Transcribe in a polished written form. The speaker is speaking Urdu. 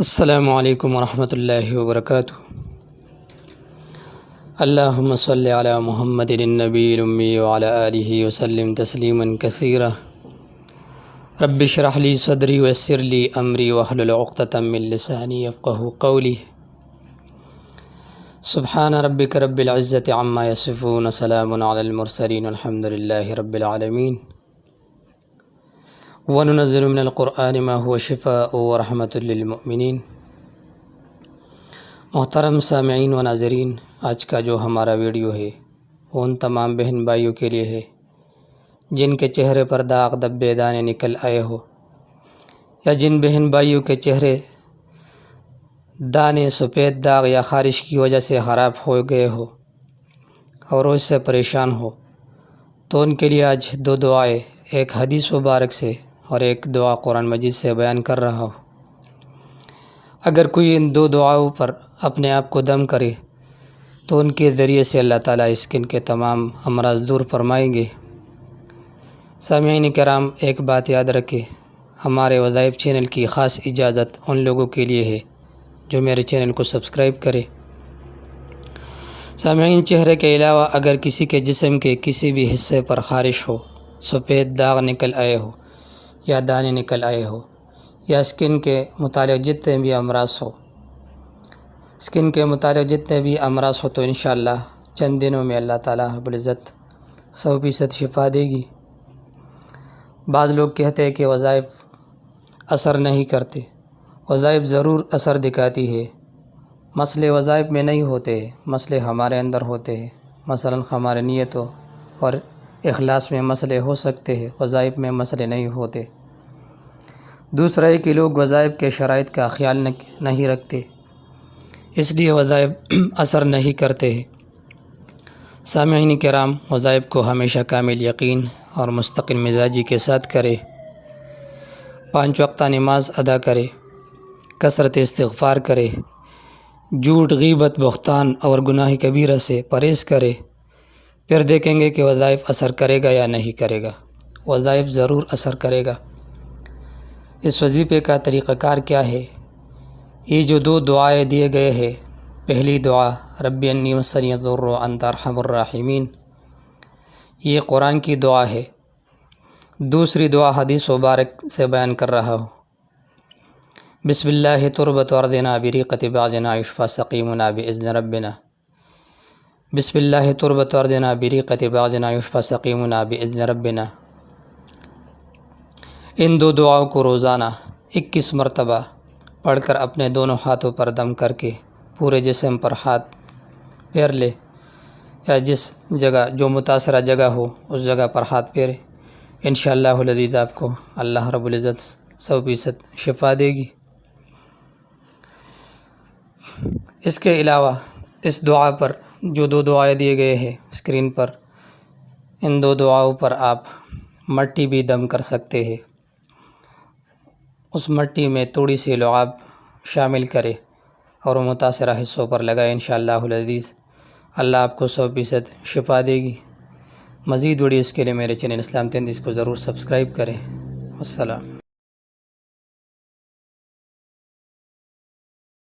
السلام علیکم ورحمۃ اللہ وبرکاتہ۔ اللہم صلی علی محمد النبی الامی وعلی آلہ وسلم تسلیما کثیرا۔ رب اشرح لی صدری ویسر لی امری واحلل عقدۃ من لسانی یفقہوا قولی۔ سبحان ربک رب العزۃ عما یصفون، سلام علی المرسلین، الحمد للہ رب العالمین۔ وَنُنَزِّلُ مِنَ الْقُرْآنِ مَا هُوَ شِفَاءٌ وَرَحْمَةٌ لِّلْمُؤْمِنِينَ۔ محترم سامعین و ناظرین، آج کا جو ہمارا ویڈیو ہے وہ ان تمام بہن بھائیوں کے لیے ہے جن کے چہرے پر داغ دبے دانے نکل آئے ہو، یا جن بہن بھائیوں کے چہرے دانے سفید داغ یا خارش کی وجہ سے خراب ہو گئے ہو اور وہ اس سے پریشان ہو، تو ان کے لیے آج دو دعائیں، ایک حدیث مبارک سے اور ایک دعا قرآن مجید سے بیان کر رہا ہوں۔ اگر کوئی ان دو دعاؤں پر اپنے آپ کو دم کرے تو ان کے ذریعے سے اللہ تعالیٰ اسکن کے تمام امراض دور فرمائیں گے۔ سامعین کرام، ایک بات یاد رکھیں، ہمارے وظائف چینل کی خاص اجازت ان لوگوں کے لیے ہے جو میرے چینل کو سبسکرائب کرے۔ سامعین، چہرے کے علاوہ اگر کسی کے جسم کے کسی بھی حصے پر خارش ہو، سفید داغ نکل آئے ہو یا دانے نکل آئے ہو، یا اسکن کے متعلق جتنے بھی امراض ہو تو انشاءاللہ چند دنوں میں اللہ تعالیٰ رب العزت 100% شفا دے گی۔ بعض لوگ کہتے ہیں کہ وظائف اثر نہیں کرتے، وظائف ضرور اثر دکھاتی ہے۔ مسئلے وظائف میں نہیں ہوتے، مسئلے ہمارے اندر ہوتے ہیں۔ مثلا ہمارے نیتوں اور اخلاص میں مسئلے ہو سکتے ہیں، وظائف میں مسئلے نہیں ہوتے۔ دوسرا ہے کہ لوگ وظائف کے شرائط کا خیال نہیں رکھتے، اس لیے وظائف اثر نہیں کرتے ہیں۔ سامعین کرام، وظائف کو ہمیشہ کامل یقین اور مستقل مزاجی کے ساتھ کرے، 5 وقتہ نماز ادا کرے، کثرت استغفار کرے، جھوٹ، غیبت، بہتان اور گناہ کبیرہ سے پرہیز کرے، پھر دیکھیں گے کہ وظائف اثر کرے گا یا نہیں کرے گا۔ وظائف ضرور اثر کرے گا۔ اس وظیفے کا طریقہ کار کیا ہے؟ یہ جو 2 دعائیں دیے گئے ہیں، پہلی دعا رب انی مسنی الضر وانت ارحم الراحمین، یہ قرآن کی دعا ہے۔ دوسری دعا حدیث مبارک سے بیان کر رہا ہوں۔ بسم اللہ تربت ارضنا بریقۃ بعضنا یشفی سقیمنا باذن ربنا، بسم اللہ تربت ارضنا بریقۃ بعضنا یشفی سقیمنا باذن ربنا۔ ان 2 دعاؤں کو روزانہ 21 مرتبہ پڑھ کر اپنے دونوں ہاتھوں پر دم کر کے پورے جسم پر ہاتھ پھیر لے، یا جس جگہ جو متاثرہ جگہ ہو اس جگہ پر ہاتھ پھیرے، انشاءاللہ العزیز آپ کو اللہ رب العزت 100% شفا دے گی۔ اس کے علاوہ اس دعا پر جو 2 دعائیں دیے گئے ہیں اسکرین پر، ان 2 دعاؤں پر آپ مٹی بھی دم کر سکتے ہیں۔ اس مٹی میں تھوڑی سی لعاب شامل کرے اور وہ متاثرہ حصوں پر لگائے، انشاءاللہ العزیز اللہ آپ کو 100% شفا دے گی۔ مزید ویڈیوز کے لیے میرے چینل اسلام 33 کو ضرور سبسکرائب کریں۔ السلام۔